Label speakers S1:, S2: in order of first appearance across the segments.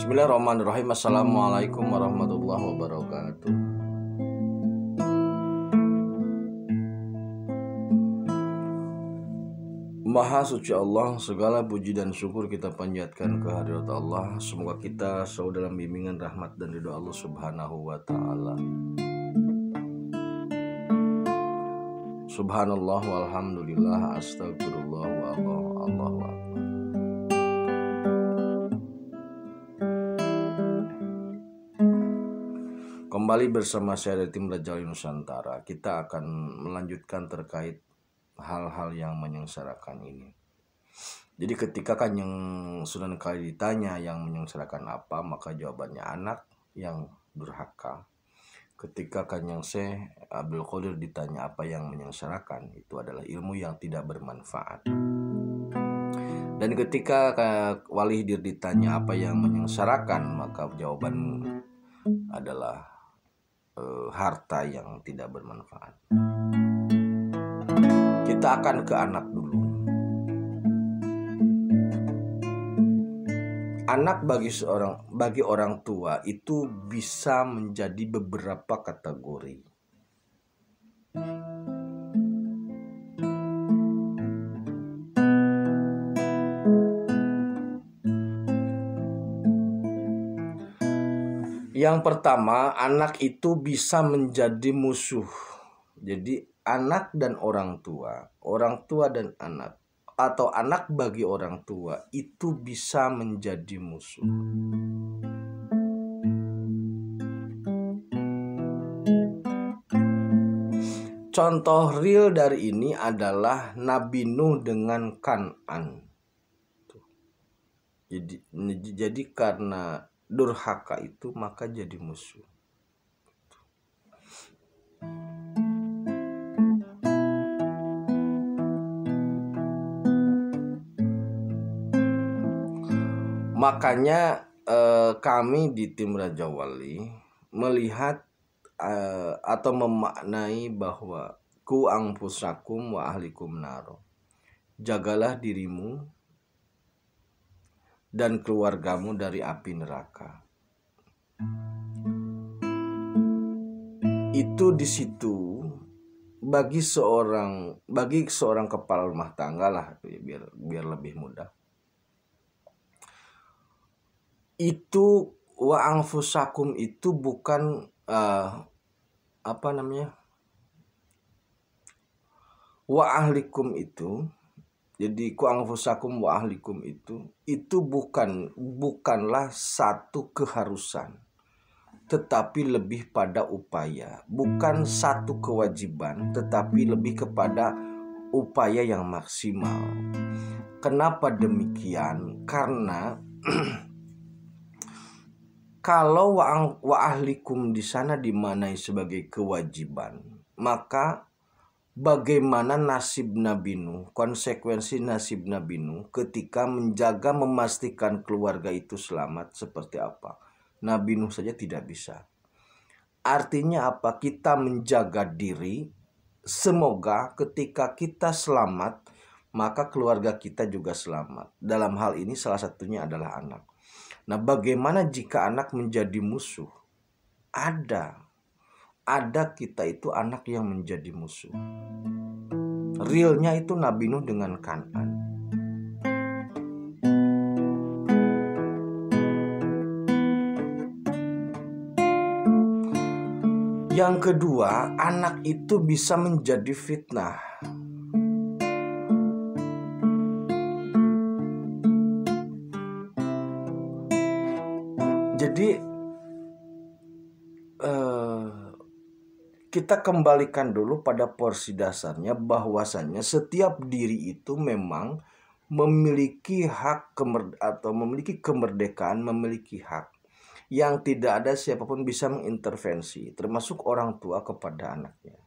S1: Bismillahirrahmanirrahim. Assalamualaikum warahmatullahi wabarakatuh. Maha suci Allah, segala puji dan syukur kita panjatkan kehadirat Allah. Semoga kita selalu dalam bimbingan rahmat dan ridha Allah Subhanahu wa taala. Subhanallah walhamdulillah astagfirullah wa Allahu akbar. Kembali bersama saya dari tim Rajali Nusantara. Kita akan melanjutkan terkait hal-hal yang menyengsarakan ini. Jadi ketika Kanjeng Sunan Kali ditanya yang menyengsarakan apa, maka jawabannya anak yang durhaka. Ketika Kanjeng Syekh Abdul Qadir ditanya apa yang menyengsarakan, itu adalah ilmu yang tidak bermanfaat. Dan ketika Wali Hidir ditanya apa yang menyengsarakan, maka jawaban adalah harta yang tidak bermanfaat. Kita akan ke anak dulu. Anak bagi orang tua itu bisa menjadi beberapa kategori. Yang pertama, anak itu bisa menjadi musuh. Jadi anak dan orang tua dan anak, atau anak bagi orang tua itu bisa menjadi musuh. Contoh real dari ini adalah Nabi Nuh dengan Kan'an. Jadi karena durhaka itu maka jadi musuh. Makanya kami di tim Raja Wali melihat atau memaknai bahwa ku anfusakum wa ahlikum naro. Jagalah dirimu dan keluargamu dari api neraka. Itu di situ bagi seorang kepala rumah tangga lah, biar lebih mudah. Itu wa anfusakum itu bukan wa ahlikum itu. Jadi ku anfusakum wa ahlikum itu bukanlah satu keharusan, tetapi lebih pada upaya. Bukan satu kewajiban, tetapi lebih kepada upaya yang maksimal. Kenapa demikian? Karena kalau wa ahlikum di sana dimaknai sebagai kewajiban, maka bagaimana nasib Nabi Nuh, konsekuensi nasib Nabi Nuh ketika menjaga memastikan keluarga itu selamat seperti apa? Nabi Nuh saja tidak bisa. Artinya apa? Kita menjaga diri, semoga ketika kita selamat, maka keluarga kita juga selamat. Dalam hal ini salah satunya adalah anak. Nah, bagaimana jika anak menjadi musuh? Ada kita itu anak yang menjadi musuh. Realnya itu Nabi Nuh dengan Kan'an. Yang kedua, anak itu bisa menjadi fitnah. Jadi kita kembalikan dulu pada porsi dasarnya, bahwasannya setiap diri itu memang memiliki hak atau memiliki kemerdekaan, memiliki hak yang tidak ada siapapun bisa mengintervensi, termasuk orang tua kepada anaknya.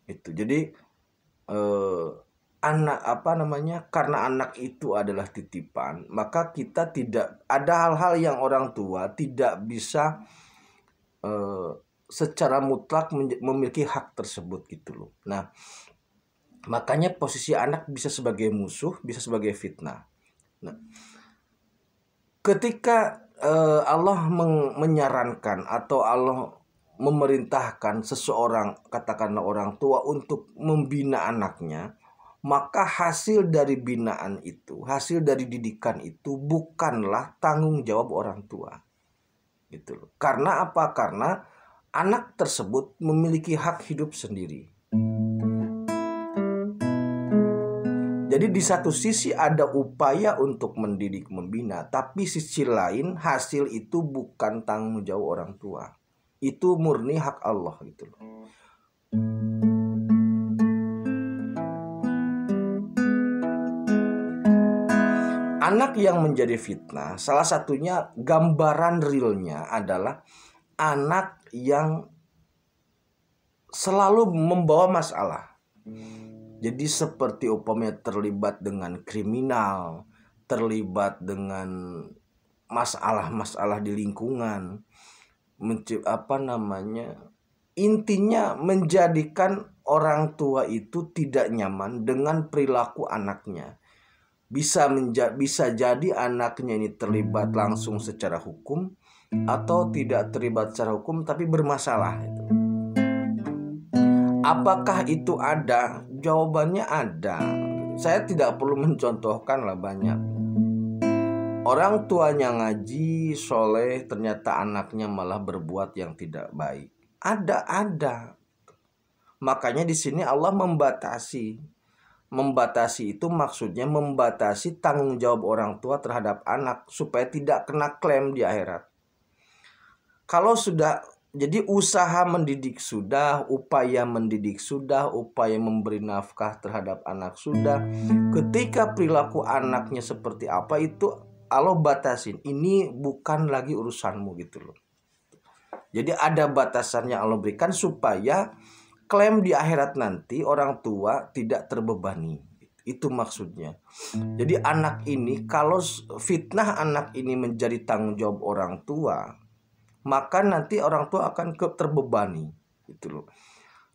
S1: Itu jadi karena anak itu adalah titipan, maka kita tidak ada hal-hal yang orang tua tidak bisa secara mutlak memiliki hak tersebut gitu loh. Nah, makanya posisi anak bisa sebagai musuh, bisa sebagai fitnah. Nah, Ketika Allah menyarankan atau Allah memerintahkan seseorang, katakanlah orang tua, untuk membina anaknya, maka hasil dari binaan itu, hasil dari didikan itu bukanlah tanggung jawab orang tua. Gitu loh. Karena apa? Karena anak tersebut memiliki hak hidup sendiri. Jadi di satu sisi ada upaya untuk mendidik, membina, tapi sisi lain hasil itu bukan tanggung jawab orang tua. Itu murni hak Allah gitu loh. Anak yang menjadi fitnah, salah satunya gambaran realnya adalah anak yang selalu membawa masalah. Jadi seperti umpamanya terlibat dengan kriminal, terlibat dengan masalah-masalah di lingkungan, intinya menjadikan orang tua itu tidak nyaman dengan perilaku anaknya. Bisa jadi anaknya ini terlibat langsung secara hukum atau tidak terlibat secara hukum tapi bermasalah itu. Apakah itu ada? Jawabannya ada. Saya tidak perlu mencontohkan lah, banyak. Orang tuanya ngaji, soleh, ternyata anaknya malah berbuat yang tidak baik. Ada. Makanya di sini Allah membatasi. Membatasi itu maksudnya membatasi tanggung jawab orang tua terhadap anak supaya tidak kena klaim di akhirat. Kalau sudah, jadi usaha mendidik sudah, upaya mendidik sudah, upaya memberi nafkah terhadap anak sudah. Ketika perilaku anaknya seperti apa itu Allah batasin. Ini bukan lagi urusanmu gitu loh. Jadi ada batasannya Allah berikan supaya klaim di akhirat nanti orang tua tidak terbebani. Itu maksudnya. Jadi anak ini, kalau fitnah anak ini menjadi tanggung jawab orang tua, maka nanti orang tua akan terbebani gitu loh.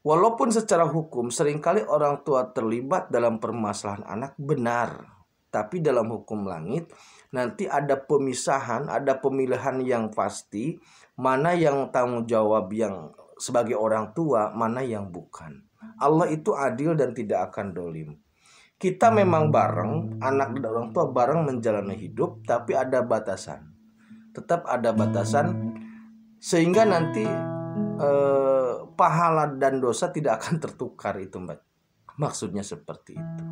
S1: Walaupun secara hukum seringkali orang tua terlibat dalam permasalahan anak, benar, tapi dalam hukum langit nanti ada pemisahan, ada pemilihan yang pasti, mana yang tanggung jawab yang sebagai orang tua, mana yang bukan. Allah itu adil dan tidak akan dolim. Kita memang bareng, anak dan orang tua bareng menjalani hidup, tapi ada batasan. Tetap ada batasan sehingga nanti pahala dan dosa tidak akan tertukar itu, Mbak. Maksudnya seperti itu.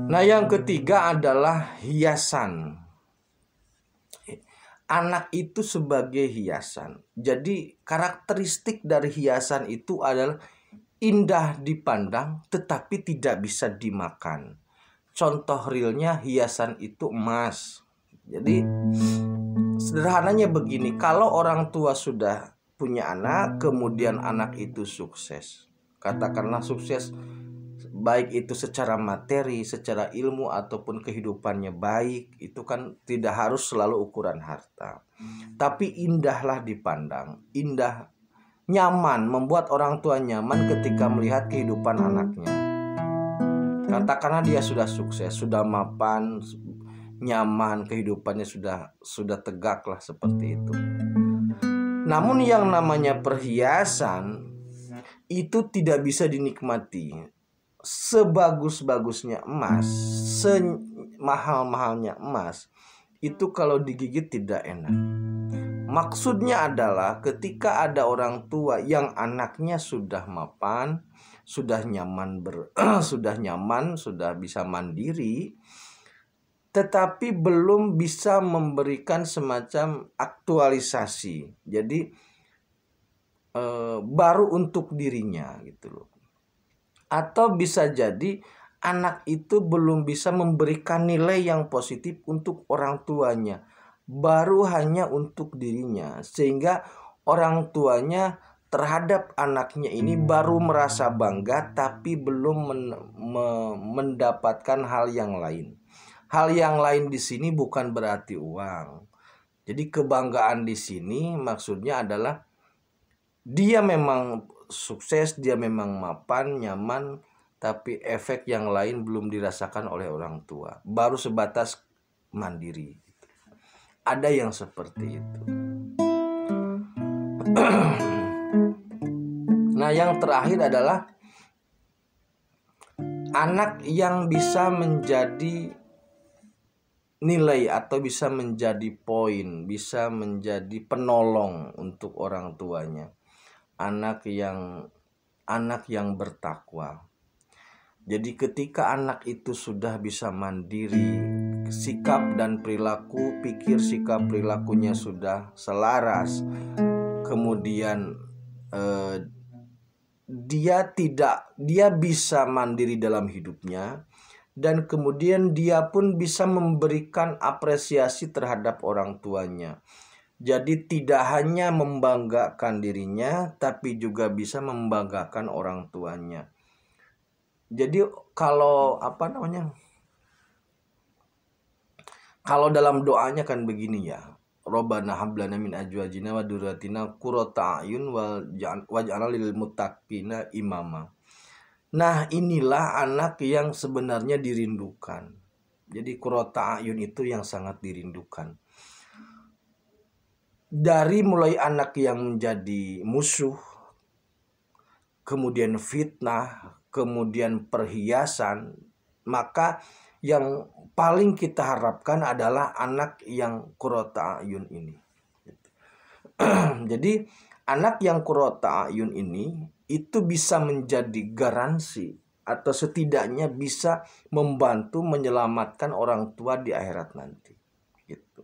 S1: Nah, yang ketiga adalah hiasan. Anak itu sebagai hiasan. Jadi karakteristik dari hiasan itu adalah indah dipandang tetapi tidak bisa dimakan. Contoh realnya hiasan itu emas. Jadi sederhananya begini, kalau orang tua sudah punya anak, kemudian anak itu sukses, katakanlah sukses baik itu secara materi, secara ilmu ataupun kehidupannya baik, itu kan tidak harus selalu ukuran harta. Tapi indahlah dipandang, indah, nyaman, membuat orang tua nyaman ketika melihat kehidupan anaknya. Katakanlah dia sudah sukses, sudah mapan, nyaman, kehidupannya sudah tegak lah seperti itu. Namun yang namanya perhiasan itu tidak bisa dinikmati. Sebagus-bagusnya emas, semahal-mahalnya emas, itu kalau digigit tidak enak. Maksudnya adalah ketika ada orang tua yang anaknya sudah mapan, sudah nyaman sudah bisa mandiri, tetapi belum bisa memberikan semacam aktualisasi. Jadi baru untuk dirinya gitu loh. Atau bisa jadi anak itu belum bisa memberikan nilai yang positif untuk orang tuanya, baru hanya untuk dirinya, sehingga orang tuanya terhadap anaknya ini baru merasa bangga tapi belum mendapatkan hal yang lain. Hal yang lain di sini bukan berarti uang. Jadi kebanggaan di sini maksudnya adalah dia memang sukses, dia memang mapan, nyaman, tapi efek yang lain belum dirasakan oleh orang tua. Baru sebatas mandiri. Ada yang seperti itu. Nah, yang terakhir adalah anak yang bisa menjadi nilai atau bisa menjadi poin, bisa menjadi penolong untuk orang tuanya. Anak yang bertakwa. Jadi ketika anak itu sudah bisa mandiri, sikap dan perilaku, pikir sikap perilakunya sudah selaras, kemudian dia bisa mandiri dalam hidupnya, dan kemudian dia pun bisa memberikan apresiasi terhadap orang tuanya. Jadi tidak hanya membanggakan dirinya, tapi juga bisa membanggakan orang tuanya. Jadi kalau kalau dalam doanya kan begini ya, Robbana hablana min azwajina wa dzurriyyatina qurrata a'yun waj'alna lil muttaqina imama. Nah, inilah anak yang sebenarnya dirindukan. Jadi qurrata a'yun itu yang sangat dirindukan. Dari mulai anak yang menjadi musuh, kemudian fitnah, kemudian perhiasan, maka yang paling kita harapkan adalah anak yang qurrata a'yun ini. Jadi anak yang qurrata a'yun ini itu bisa menjadi garansi atau setidaknya bisa membantu menyelamatkan orang tua di akhirat nanti. Gitu.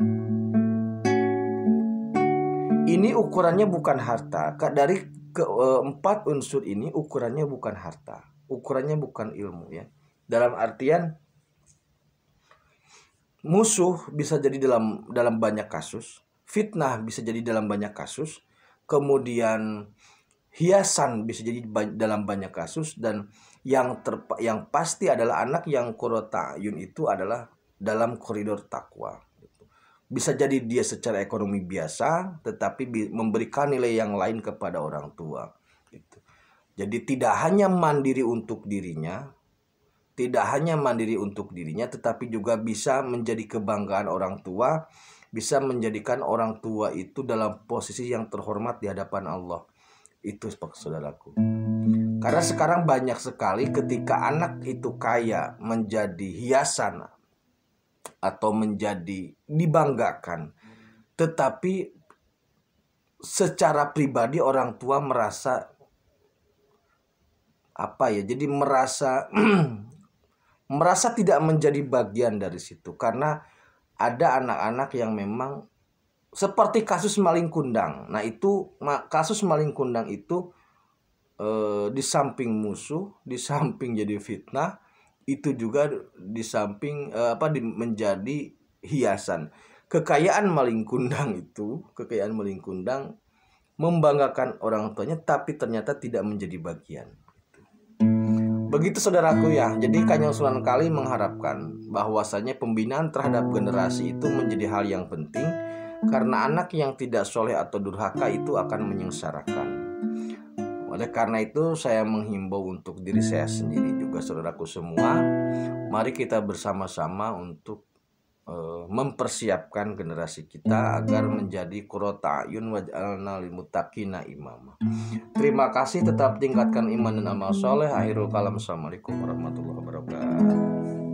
S1: Ini ukurannya bukan harta. Dari keempat unsur ini ukurannya bukan harta, ukurannya bukan ilmu ya. Dalam artian musuh bisa jadi dalam banyak kasus, fitnah bisa jadi dalam banyak kasus, kemudian hiasan bisa jadi dalam banyak kasus, dan yang pasti adalah anak yang qurrata a'yun itu adalah dalam koridor takwa. Bisa jadi dia secara ekonomi biasa, tetapi memberikan nilai yang lain kepada orang tua. Gitu. Jadi tidak hanya mandiri untuk dirinya, tetapi juga bisa menjadi kebanggaan orang tua, bisa menjadikan orang tua itu dalam posisi yang terhormat di hadapan Allah. Itu saudaraku. Karena sekarang banyak sekali ketika anak itu kaya menjadi hiasan atau menjadi dibanggakan, tetapi secara pribadi orang tua merasa jadi merasa tidak menjadi bagian dari situ, karena ada anak-anak yang memang seperti kasus maling kundang. Nah, itu kasus maling kundang itu di samping musuh, di samping jadi fitnah, itu juga di samping menjadi hiasan. Kekayaan maling kundang membanggakan orang tuanya, tapi ternyata tidak menjadi bagian. Begitu saudaraku ya. Jadi Kanjeng Sunan Kali mengharapkan bahwasanya pembinaan terhadap generasi itu menjadi hal yang penting, karena anak yang tidak soleh atau durhaka itu akan menyengsarakan. Oleh karena itu saya menghimbau untuk diri saya sendiri juga saudaraku semua, mari kita bersama-sama untuk mempersiapkan generasi kita agar menjadi qurrata a'yun waj'alna lil muttaqina imama. Terima kasih, tetap tingkatkan iman dan amal soleh. Akhirul kalam, assalamualaikum warahmatullahi wabarakatuh.